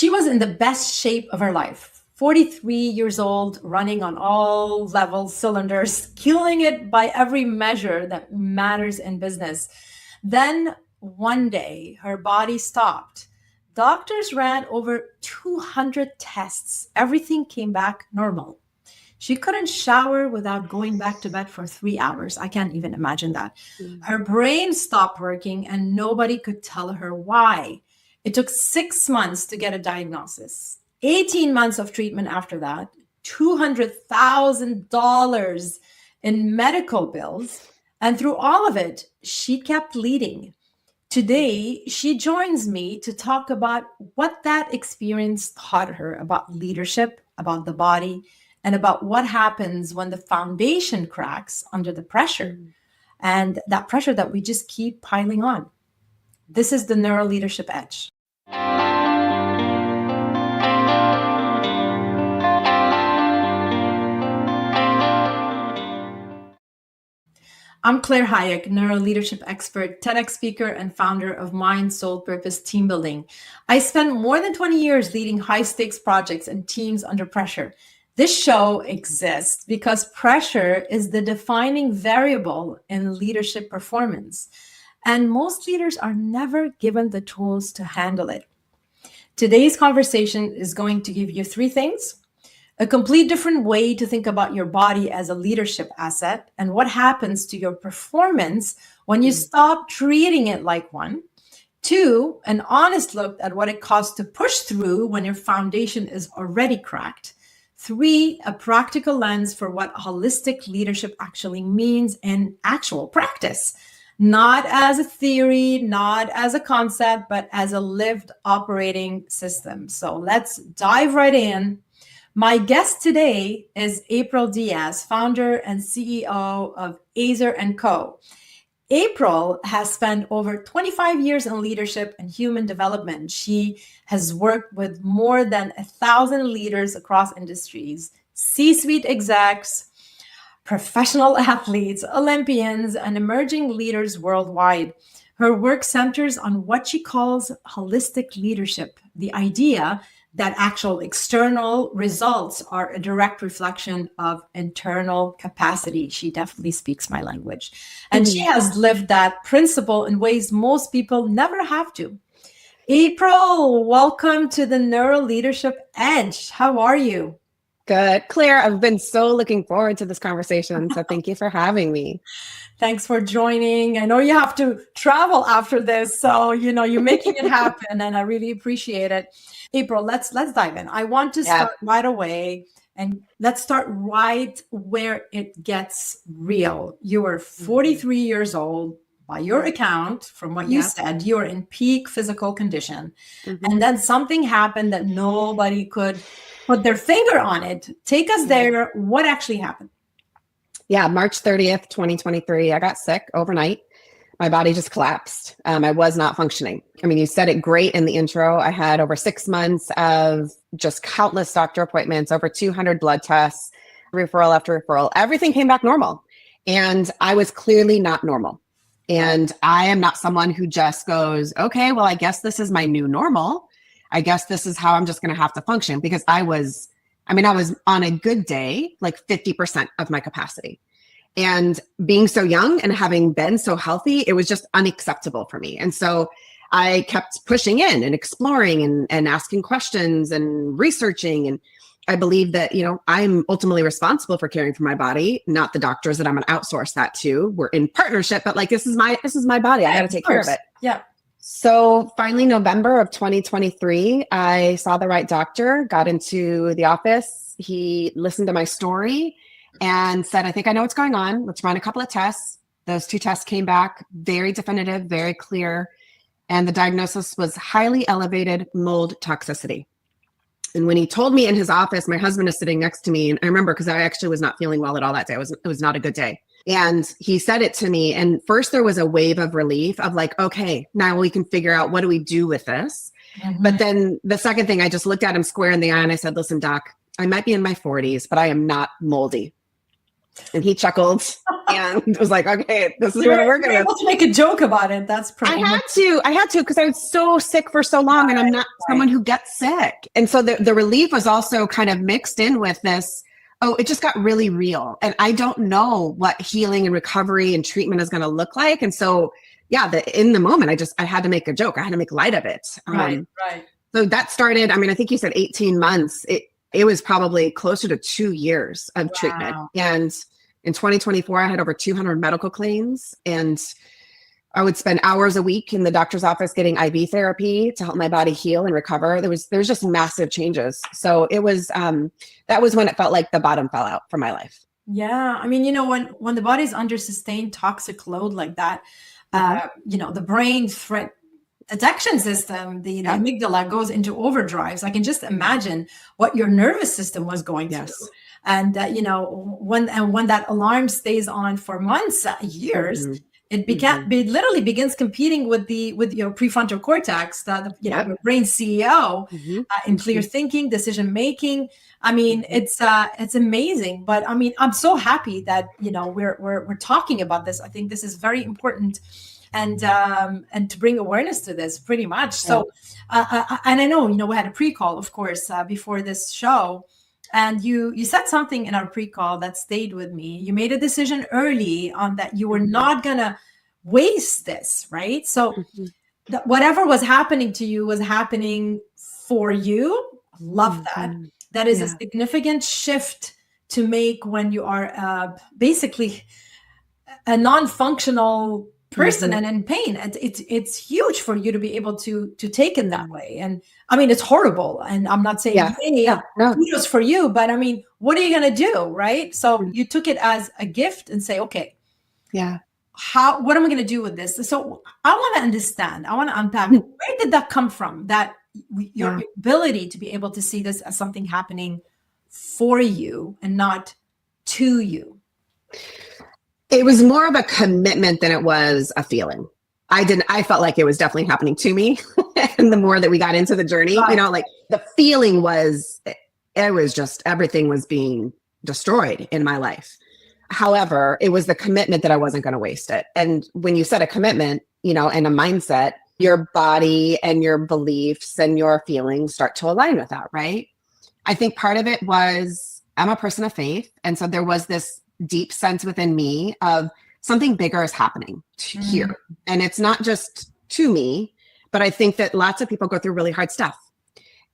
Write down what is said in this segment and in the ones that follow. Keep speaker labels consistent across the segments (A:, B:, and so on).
A: She was in the best shape of her life. 43 years old, running on all levels, cylinders, killing it by every measure that matters in business. Then one day, her body stopped. Doctors ran over 200 tests. Everything came back normal. She couldn't shower without going back to bed for 3 hours. I can't even imagine that. Her brain stopped working and nobody could tell her why. It took 6 months to get a diagnosis, 18 months of treatment after that, $200,000 in medical bills. And through all of it, she kept leading. Today, she joins me to talk about what that experience taught her about leadership, about the body, and about what happens when the foundation cracks under the pressure, and that pressure that we just keep piling on. This is the Neuro Leadership Edge. I'm Claire Hayek, neuro leadership expert, TEDx speaker, and founder of Mind, Soul, Purpose Team Building. I spent more than 20 years leading high-stakes projects and teams under pressure. This show exists because pressure is the defining variable in leadership performance, and most leaders are never given the tools to handle it. Today's conversation is going to give you 3 things: a complete different way to think about your body as a leadership asset and what happens to your performance when you stop treating it like one. 2, an honest look at what it costs to push through when your foundation is already cracked. 3, a practical lens for what holistic leadership actually means in actual practice, not as a theory, not as a concept, but as a lived operating system. So let's dive right in. My guest today is April Diaz, founder and CEO of Ezer Co. April has spent over 25 years in leadership and human development. She has worked with more than 1,000 leaders across industries, C-suite execs, professional athletes, Olympians, and emerging leaders worldwide. Her work centers on what she calls holistic leadership, the idea that actual external results are a direct reflection of internal capacity. She definitely speaks my language. And she has lived that principle in ways most people never have to. April, welcome to the Neuro Leadership Edge. How are you?
B: Good. Claire, I've been so looking forward to this conversation. So thank you for having me.
A: Thanks for joining. I know you have to travel after this, so you're making it happen, and I really appreciate it. April, let's dive in. I want to start right away, and let's start right where it gets real. You are 43 years old. By your account, from what you said, you are in peak physical condition. And then something happened that nobody could put their finger on it. Take us there. What actually happened?
B: Yeah, March 30th, 2023, I got sick overnight. My body just collapsed. I was not functioning. I mean, you said it great in the intro. I had over 6 months of just countless doctor appointments, over 200 blood tests, referral after referral. Everything came back normal. And I was clearly not normal. And I am not someone who just goes, okay, well, I guess this is my new normal. I guess this is how I'm just going to have to function, because I was on a good day, like 50% of my capacity. And being so young and having been so healthy, it was just unacceptable for me. And so I kept pushing in and exploring and asking questions and researching. And I believe that, I'm ultimately responsible for caring for my body, not the doctors that I'm going to outsource that to. We're in partnership, but this is my body. I got to take care of it.
A: Yeah.
B: So finally, November of 2023, I saw the right doctor, got into the office. He listened to my story and said, I think I know what's going on. Let's run a couple of tests. Those 2 tests came back very definitive, very clear. And the diagnosis was highly elevated mold toxicity. And when he told me in his office, my husband is sitting next to me. And I remember because I actually was not feeling well at all that day. It was not a good day. And he said it to me. And first there was a wave of relief of like, okay, now we can figure out what do we do with this. But then the second thing, I just looked at him square in the eye and I said, listen, doc, I might be in my 40s, but I am not moldy. And he chuckled and was like, okay, this is
A: You're
B: what we're working with.
A: able to make a joke about it. That's pretty.
B: I had to, because I was so sick for so long, and I'm not someone who gets sick. And so the relief was also kind of mixed in with this, oh, it just got really real. And I don't know what healing and recovery and treatment is going to look like. And so, yeah, in the moment, I had to make a joke. I had to make light of it.
A: Right.
B: So that started, I mean, I think you said 18 months. It was probably closer to 2 years of treatment. And in 2024, I had over 200 medical claims, and I would spend hours a week in the doctor's office getting IV therapy to help my body heal and recover. There was just massive changes. So it was, that was when it felt like the bottom fell out for my life.
A: Yeah. I mean, when the body's under sustained toxic load like that, the brain threat detection system, the amygdala goes into overdrives. I can just imagine what your nervous system was going through. And when that alarm stays on for months, years, it literally begins competing with your prefrontal cortex, your brain CEO, in clear thinking, decision making. I mean, it's amazing. But I mean, I'm so happy that we're talking about this. I think this is very important, and to bring awareness to this, pretty much. So, and I know we had a pre-call, of course, before this show. And you said something in our pre-call that stayed with me. You made a decision early on that you were not going to waste this, right? So whatever was happening to you was happening for you. Love that. That is a significant shift to make when you are basically a non-functional person and in pain. And it's huge for you to be able to take it that way. And I mean, it's horrible. And I'm not saying kudos for you, but I mean, what are you going to do? Right. So you took it as a gift and say, okay, what am I going to do with this? So I want to understand, I want to unpack, where did that come from? That your ability to be able to see this as something happening for you and not to you.
B: It was more of a commitment than it was a feeling. I felt like it was definitely happening to me. And the more that we got into the journey, like the feeling was, it was just, everything was being destroyed in my life. However, it was the commitment that I wasn't going to waste it. And when you set a commitment, and a mindset, your body and your beliefs and your feelings start to align with that, right? I think part of it was, I'm a person of faith. And so there was this deep sense within me of something bigger is happening here. And it's not just to me, but I think that lots of people go through really hard stuff.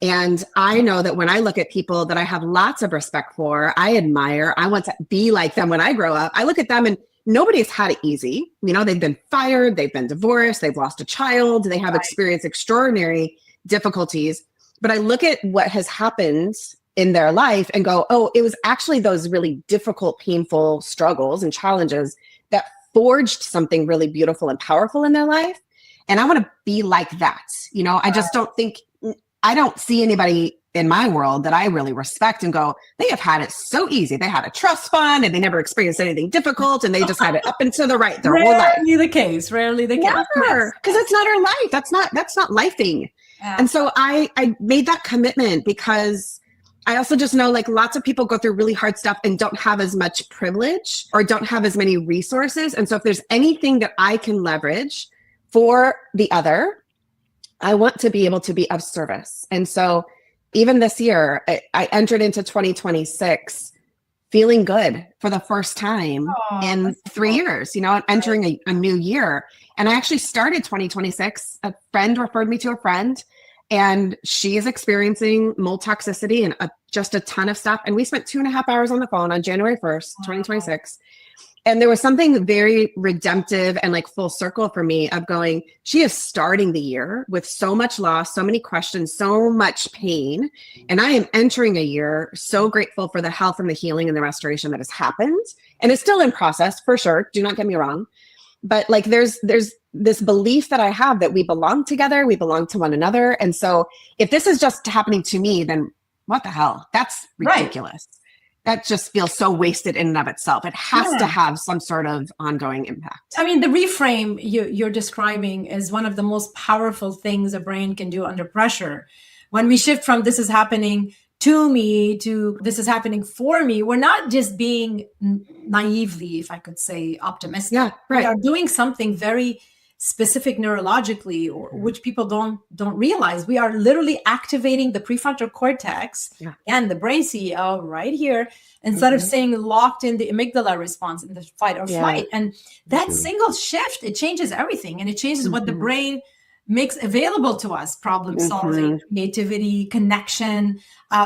B: And I know that when I look at people that I have lots of respect for, I admire, I want to be like them when I grow up, I look at them and nobody's had it easy. They've been fired, they've been divorced, they've lost a child, they have experienced extraordinary difficulties. But I look at what has happened in their life and go, oh, it was actually those really difficult, painful struggles and challenges that forged something really beautiful and powerful in their life. And I want to be like that. I just I don't see anybody in my world that I really respect and go, they have had it so easy. They had a trust fund and they never experienced anything difficult. And they just had it up and to the right their whole life.
A: Rarely the case.
B: Never, because it's not our life. That's not lifing. Yeah. And so I made that commitment because I also just know like lots of people go through really hard stuff and don't have as much privilege or don't have as many resources. And so if there's anything that I can leverage for the other, I want to be able to be of service. And so even this year, I entered into 2026 feeling good for the first time in 3 years, entering a new year. And I actually started 2026. A friend referred me to a friend, and she is experiencing mold toxicity and just a ton of stuff. And we spent 2.5 hours on the phone on January 1st, 2026. And there was something very redemptive and like full circle for me of going, she is starting the year with so much loss, so many questions, so much pain. And I am entering a year so grateful for the health and the healing and the restoration that has happened. And it's still in process for sure. Do not get me wrong. But like there's this belief that I have that we belong together, we belong to one another. And so if this is just happening to me, then what the hell? That's ridiculous. Right. That just feels so wasted in and of itself. It has to have some sort of ongoing impact.
A: I mean, the reframe you're describing is one of the most powerful things a brain can do under pressure. When we shift from this is happening to me, to this is happening for me. We're not just being naively, if I could say, optimistic.
B: Yeah, right.
A: We are doing something very specific neurologically, or which people don't realize. We are literally activating the prefrontal cortex and the brain CEO right here, instead of staying locked in the amygdala response in the fight or flight. And that single shift, it changes everything, and it changes what the brain makes available to us: problem solving, creativity, connection,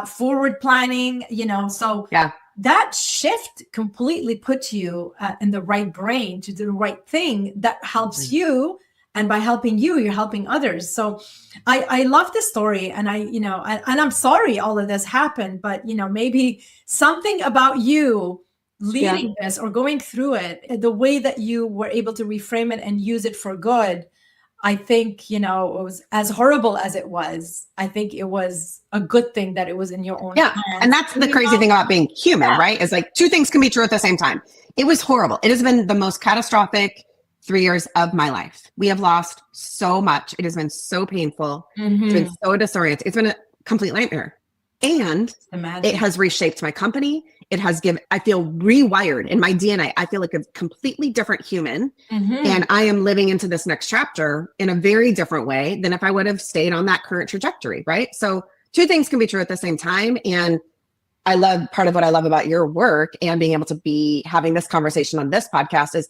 A: forward planning, so that shift completely puts you in the right brain to do the right thing that helps you. And by helping you, you're helping others. So I love this story. And I'm sorry all of this happened, but maybe something about you leading this or going through it, the way that you were able to reframe it and use it for good, I think, it was as horrible as it was. I think it was a good thing that it was in your own hands.
B: And that's the crazy thing about being human, right? Is like two things can be true at the same time. It was horrible. It has been the most catastrophic 3 years of my life. We have lost so much. It has been so painful. It's been so disorienting. It's been a complete nightmare. And it has reshaped my company. It has I feel rewired in my DNA. I feel like a completely different human. And I am living into this next chapter in a very different way than if I would have stayed on that current trajectory, right? So two things can be true at the same time. And part of what I love about your work and being able to be having this conversation on this podcast is,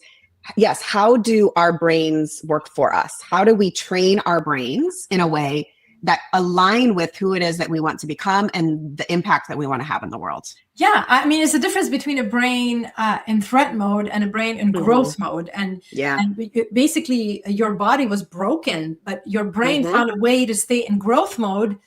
B: yes, how do our brains work for us? How do we train our brains in a way that align with who it is that we want to become and the impact that we want to have in the world?
A: Yeah, I mean, it's the difference between a brain in threat mode and a brain in growth mode. And basically, your body was broken, but your brain found a way to stay in growth mode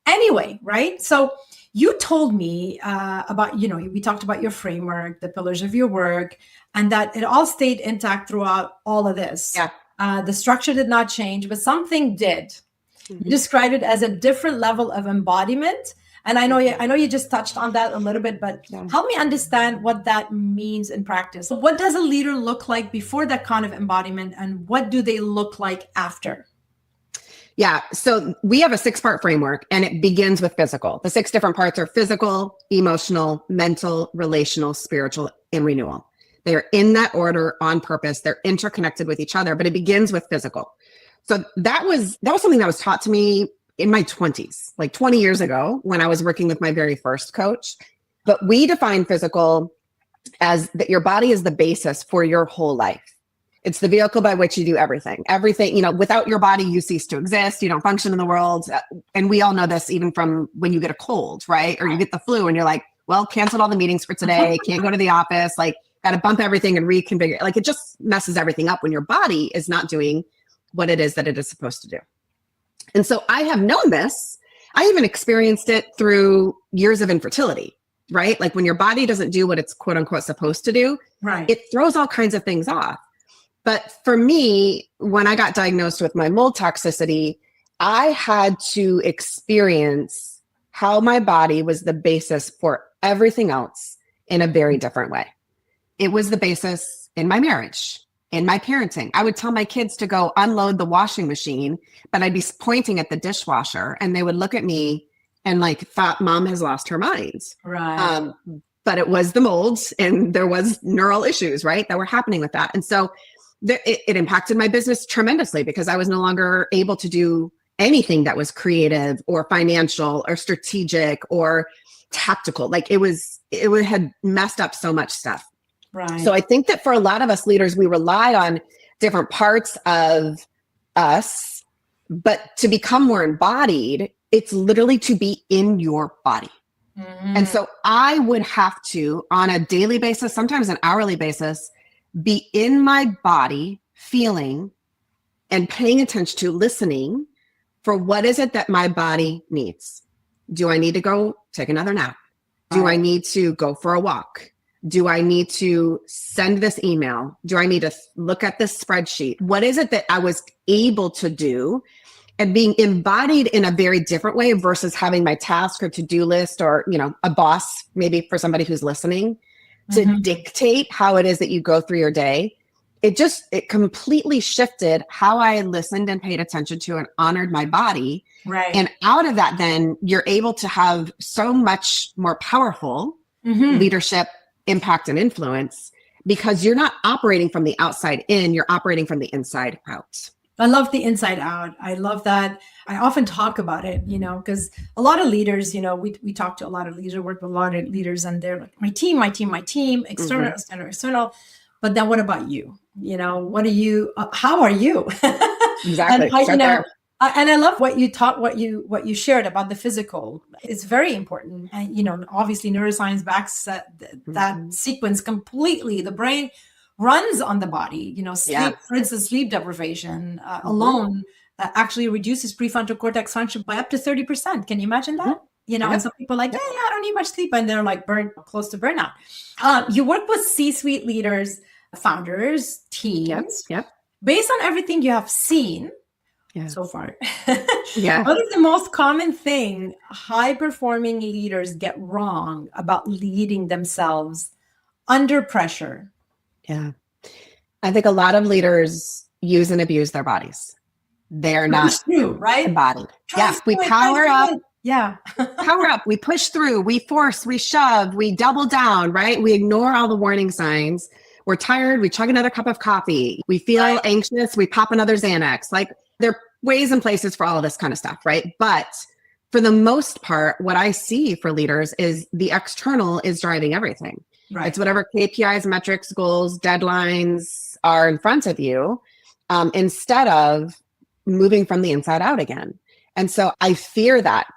A: anyway, right? So you told me about, we talked about your framework, the pillars of your work, and that it all stayed intact throughout all of this. The structure did not change, but something did. You described it as a different level of embodiment. And I know you just touched on that a little bit, but help me understand what that means in practice. So what does a leader look like before that kind of embodiment, and what do they look like after?
B: Yeah. So we have a 6-part framework, and it begins with physical. The 6 different parts are physical, emotional, mental, relational, spiritual, and renewal. They are in that order on purpose. They're interconnected with each other, but it begins with physical. So that was something that was taught to me in my 20s, like 20 years ago when I was working with my very first coach. But we define physical as that your body is the basis for your whole life. It's the vehicle by which you do everything. Everything, without your body, you cease to exist. You don't function in the world. And we all know this even from when you get a cold, right? Or you get the flu and you're like, well, canceled all the meetings for today. Can't go to the office. Like, got to bump everything and reconfigure. Like, it just messes everything up when your body is not doing what it is that it is supposed to do. And so I have known this. I even experienced it through years of infertility, right? Like when your body doesn't do what it's quote unquote supposed to do, it throws all kinds of things off. But for me, when I got diagnosed with my mold toxicity, I had to experience how my body was the basis for everything else in a very different way. It was the basis in my marriage, in my parenting. I would tell my kids to go unload the washing machine, but I'd be pointing at the dishwasher and they would look at me and like thought mom has lost her mind.
A: Right.
B: But it was the molds and there was neural issues, right, that were happening with that. And so it impacted my business tremendously because I was no longer able to do anything that was creative or financial or strategic or tactical. Like it had messed up so much stuff.
A: Right.
B: So I think that for a lot of us leaders, we rely on different parts of us, but to become more embodied, it's literally to be in your body. Mm-hmm. And so I would have to, on a daily basis, sometimes an hourly basis, be in my body, feeling and paying attention to, listening for what is it that my body needs. Do I need to go take another nap? Do I need to go for a walk? Do I need to send this email? Do I need to look at this spreadsheet? What is it that I was able to do? And being embodied in a very different way versus having my task or to-do list or, a boss, maybe for somebody who's listening, to dictate how it is that you go through your day. it completely shifted how I listened and paid attention to and honored my body.
A: Right.
B: And out of that, then you're able to have so much more powerful leadership, impact, and influence, because you're not operating from the outside in, you're operating from the inside out.
A: I love the inside out. I love that. I often talk about it, because a lot of leaders, we talk to a lot of leaders, work with a lot of leaders, and they're like, my team, external, external. But then what about you? What are you, how are you?
B: Exactly.
A: And I love what you shared about the physical. It's very important. And, obviously neuroscience backs that sequence completely. The brain runs on the body, sleep, for instance, sleep deprivation alone actually reduces prefrontal cortex function by up to 30%. Can you imagine that? And some people are like, I don't need much sleep. And they're like close to burnout. You work with C-suite leaders, founders, teams. Based on everything you have seen so far, what is the most common thing high-performing leaders get wrong about leading themselves under pressure?
B: Yeah. I think a lot of leaders use and abuse their bodies. They're not embodied. Yes, we power up.
A: Yeah.
B: Power up. We push through. We force. We shove. We double down, right? We ignore all the warning signs. We're tired. We chug another cup of coffee. We feel anxious. We pop another Xanax. Like, there are ways and places for all of this kind of stuff, right? But for the most part, what I see for leaders is the external is driving everything. Right. It's whatever KPIs, metrics, goals, deadlines are in front of you, instead of moving from the inside out again. And so I fear that,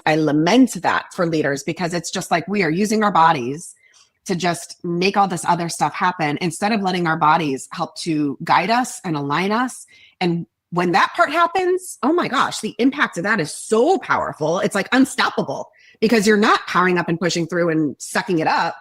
B: I lament that for leaders, because it's just like we are using our bodies to just make all this other stuff happen instead of letting our bodies help to guide us and align us. And when that part happens, oh my gosh, the impact of that is so powerful. It's like unstoppable, because you're not powering up and pushing through and sucking it up.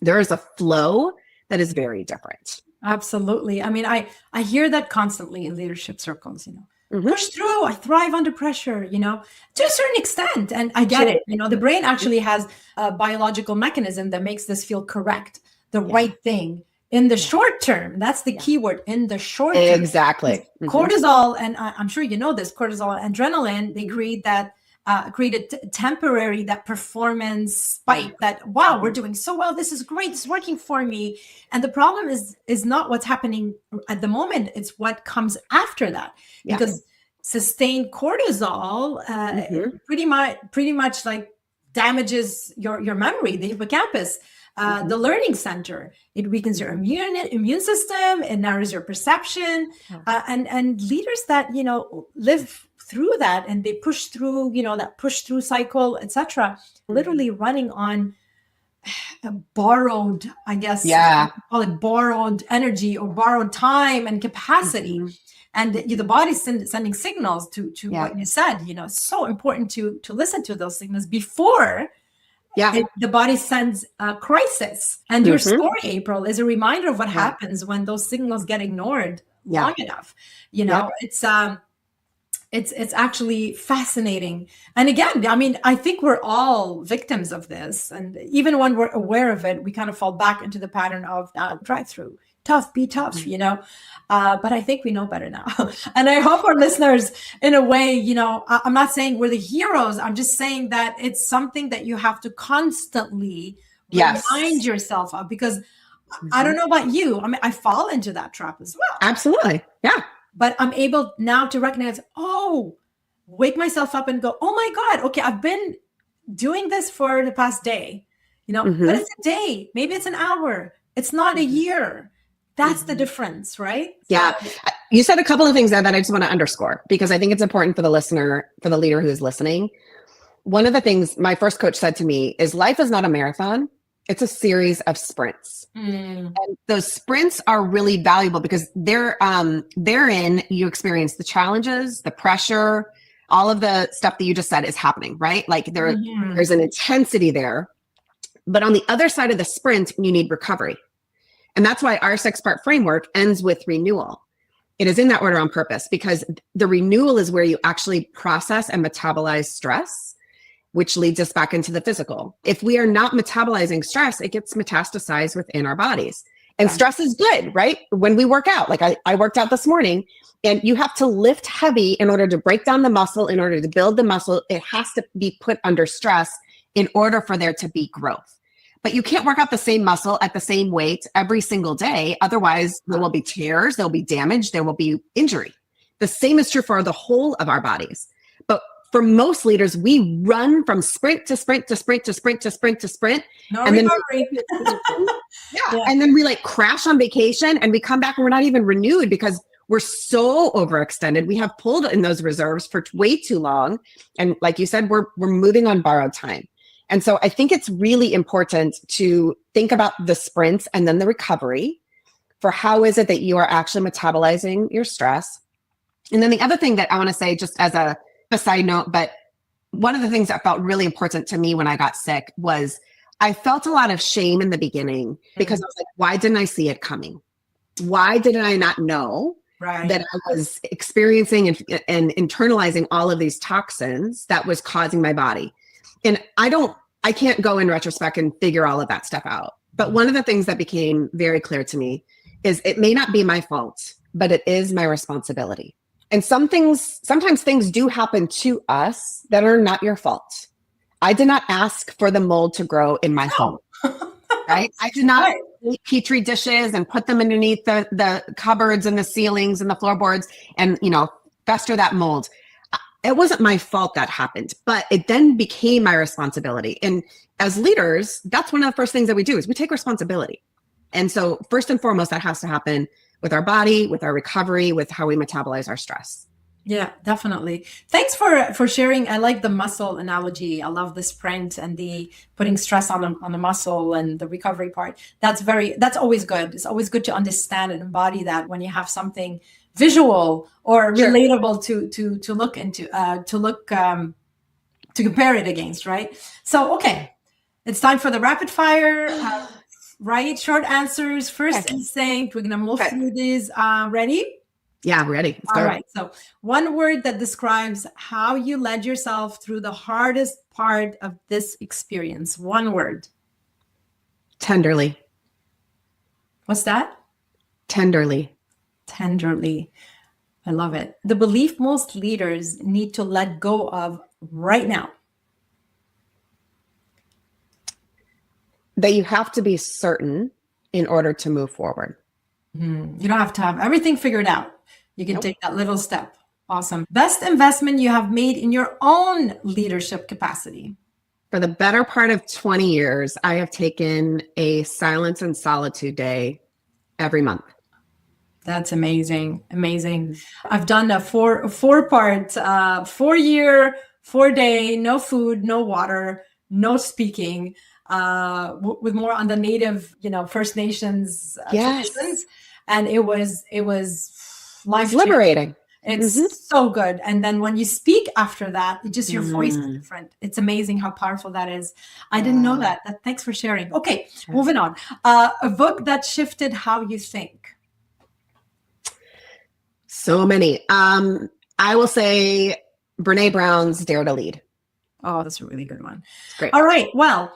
B: There is a flow that is very different.
A: Absolutely. I mean, I hear that constantly in leadership circles, push through, I thrive under pressure, to a certain extent. And I get it. The brain actually has a biological mechanism that makes this feel correct, the right thing in the short term. That's the key word, in the short term.
B: Exactly.
A: Cortisol, and I'm sure you know this, cortisol and adrenaline, they created temporary, that performance spike, that, wow, we're doing so well. This is great. It's working for me. And the problem is not what's happening at the moment. It's what comes after that, because sustained cortisol pretty much like damages your memory, the hippocampus, the learning center. It weakens your immune system. It narrows your perception. And leaders that, live through that, and they push through, that push through cycle, etc., literally running on a borrowed, I guess, call it borrowed energy or borrowed time and capacity. And the body's sending signals to what you said. It's so important to listen to those signals before the body sends a crisis. And your story, April, is a reminder of what happens when those signals get ignored long enough. It's actually fascinating. And again, I mean, I think we're all victims of this. And even when we're aware of it, we kind of fall back into the pattern of drive through, be tough, But I think we know better now. And I hope our listeners, in a way, I'm not saying we're the heroes. I'm just saying that it's something that you have to constantly remind yourself of, because I don't know about you. I mean, I fall into that trap as well.
B: Absolutely. Yeah.
A: But I'm able now to recognize, wake myself up and go, oh my God, okay, I've been doing this for the past day, but it's a day, maybe it's an hour. It's not a year. That's the difference, right?
B: Yeah. You said a couple of things there that I just want to underscore, because I think it's important for the listener, for the leader who's listening. One of the things my first coach said to me is, life is not a marathon. It's a series of sprints. And those sprints are really valuable because therein you experience the challenges, the pressure, all of the stuff that you just said is happening, right? Like there's an intensity there. But on the other side of the sprint, you need recovery. And that's why our 6-part framework ends with renewal. It is in that order on purpose, because the renewal is where you actually process and metabolize stress, which leads us back into the physical. If we are not metabolizing stress, it gets metastasized within our bodies. And
A: Yeah.
B: stress is good, right? When we work out, like I worked out this morning, and you have to lift heavy in order to break down the muscle, in order to build the muscle. It has to be put under stress in order for there to be growth. But you can't work out the same muscle at the same weight every single day. Otherwise, there will be tears, there will be damage, there will be injury. The same is true for the whole of our bodies. But for most leaders, we run from sprint to sprint to sprint to sprint to sprint to sprint.
A: No
B: And
A: recovery.
B: yeah. And then we like crash on vacation and we come back and we're not even renewed because we're so overextended. We have pulled in those reserves for way too long. And like you said, we're moving on borrowed time. And so I think it's really important to think about the sprints and then the recovery for how is it that you are actually metabolizing your stress. And then the other thing that I want to say, just as a side note, but one of the things that felt really important to me when I got sick was I felt a lot of shame in the beginning because I was like, why didn't I see it coming? Why did I not know that I was experiencing and internalizing all of these toxins that was causing my body? And I can't go in retrospect and figure all of that stuff out. But one of the things that became very clear to me is it may not be my fault, but it is my responsibility. And sometimes things do happen to us that are not your fault. I did not ask for the mold to grow in my home, right? I did not eat Petri dishes and put them underneath the cupboards and the ceilings and the floorboards and, fester that mold. It wasn't my fault that happened, but it then became my responsibility. And as leaders, that's one of the first things that we do is we take responsibility. And so first and foremost, that has to happen with our body, with our recovery, with how we metabolize our stress.
A: Yeah, definitely. Thanks for sharing. I like the muscle analogy. I love the sprint and the putting stress on the muscle and the recovery part. That's always good. It's always good to understand and embody that when you have something visual or relatable to look into, to compare it against, right? So, okay, it's time for the rapid fire. Right, short answers. First instinct. We're gonna move through these. Ready?
B: Yeah, I'm ready. Let's go.
A: All right. So one word that describes how you led yourself through the hardest part of this experience. One word.
B: Tenderly.
A: What's that?
B: Tenderly.
A: Tenderly. I love it. The belief most leaders need to let go of right now.
B: That you have to be certain in order to move forward.
A: You don't have to have everything figured out. You can take that little step. Awesome. Best investment you have made in your own leadership capacity.
B: For the better part of 20 years, I have taken a silence and solitude day every month.
A: That's amazing. Amazing. I've done a four-part, 4-year, 4-day, no food, no water, no speaking, with more on the native, First Nations traditions. And it was life
B: liberating.
A: It's so good. And then when you speak after that, your voice is different. It's amazing how powerful that is. I didn't know that. Thanks for sharing. Okay, moving on. A book that shifted how you think.
B: So many. I will say Brene Brown's Dare to Lead.
A: Oh, that's a really good one.
B: It's great.
A: All right. Well,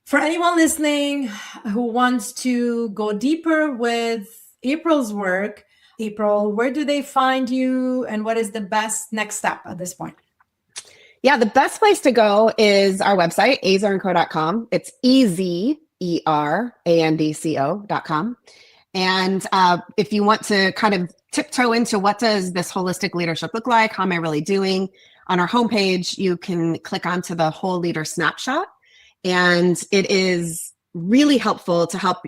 A: for anyone listening who wants to go deeper with April's work, April, where do they find you and what is the best next step at this point?
B: Yeah, the best place to go is our website, ezerandco.com. It's EZERANDCO.com. And if you want to kind of tiptoe into what does this holistic leadership look like, how am I really doing, on our homepage, you can click onto the Whole Leader Snapshot. And it is really helpful to help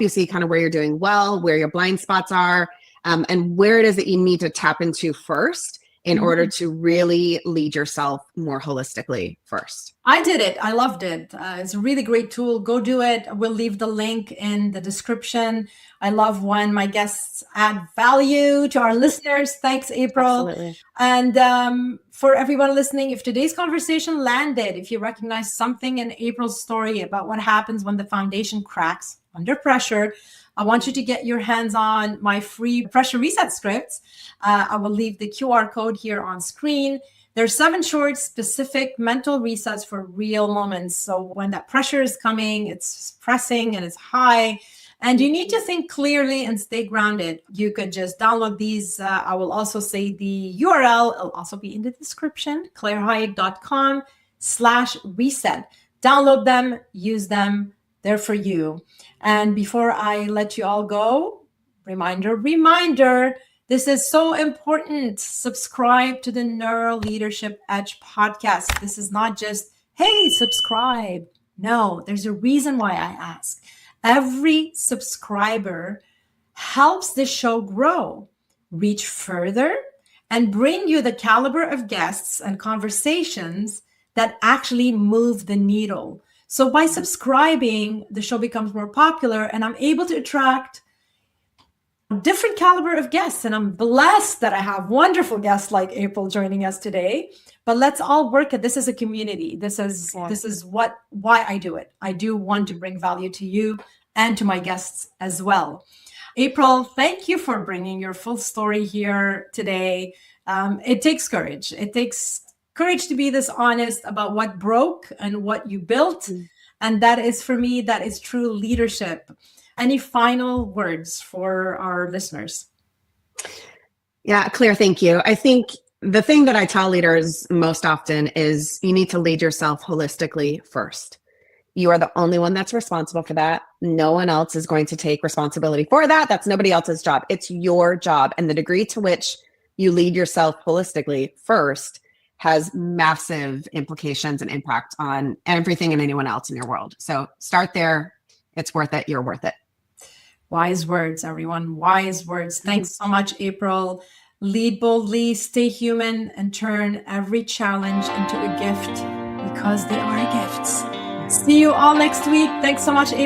B: you see kind of where you're doing well, where your blind spots are, and where it is that you need to tap into first in order to really lead yourself more holistically first.
A: I did it. I loved it. It's a really great tool. Go do it. We'll leave the link in the description. I love when my guests add value to our listeners. Thanks, April.
B: Absolutely.
A: And for everyone listening, if today's conversation landed, if you recognize something in April's story about what happens when the foundation cracks under pressure, I want you to get your hands on my free pressure reset scripts. I will leave the QR code here on screen. There's 7 short, specific mental resets for real moments. So when that pressure is coming, it's pressing and it's high. And you need to think clearly and stay grounded. You could just download these. I will also say the URL. It'll also be in the description, clairehyatt.com/reset. Download them, use them. They're for you. And before I let you all go, reminder, this is so important. Subscribe to the Neuro Leadership Edge podcast. This is not just, hey, subscribe. No, there's a reason why I ask. Every subscriber helps this show grow, reach further, and bring you the caliber of guests and conversations that actually move the needle. So by subscribing, the show becomes more popular and I'm able to attract different caliber of guests. And I'm blessed that I have wonderful guests like April joining us today. But let's all work it. This is a community. This is why I do it. I do want to bring value to you and to my guests as well. April, thank you for bringing your full story here today. It takes courage. It takes courage to be this honest about what broke and what you built. And that is, for me, that is true leadership. Any final words for our listeners?
B: Yeah, Claire, thank you. I think the thing that I tell leaders most often is you need to lead yourself holistically first. You are the only one that's responsible for that. No one else is going to take responsibility for that. That's nobody else's job. It's your job. And the degree to which you lead yourself holistically first has massive implications and impact on everything and anyone else in your world. So start there. It's worth it. You're worth it.
A: Wise words, everyone. Wise words. Thanks so much, April. Lead boldly, stay human, and turn every challenge into a gift because they are gifts. See you all next week. Thanks so much, April.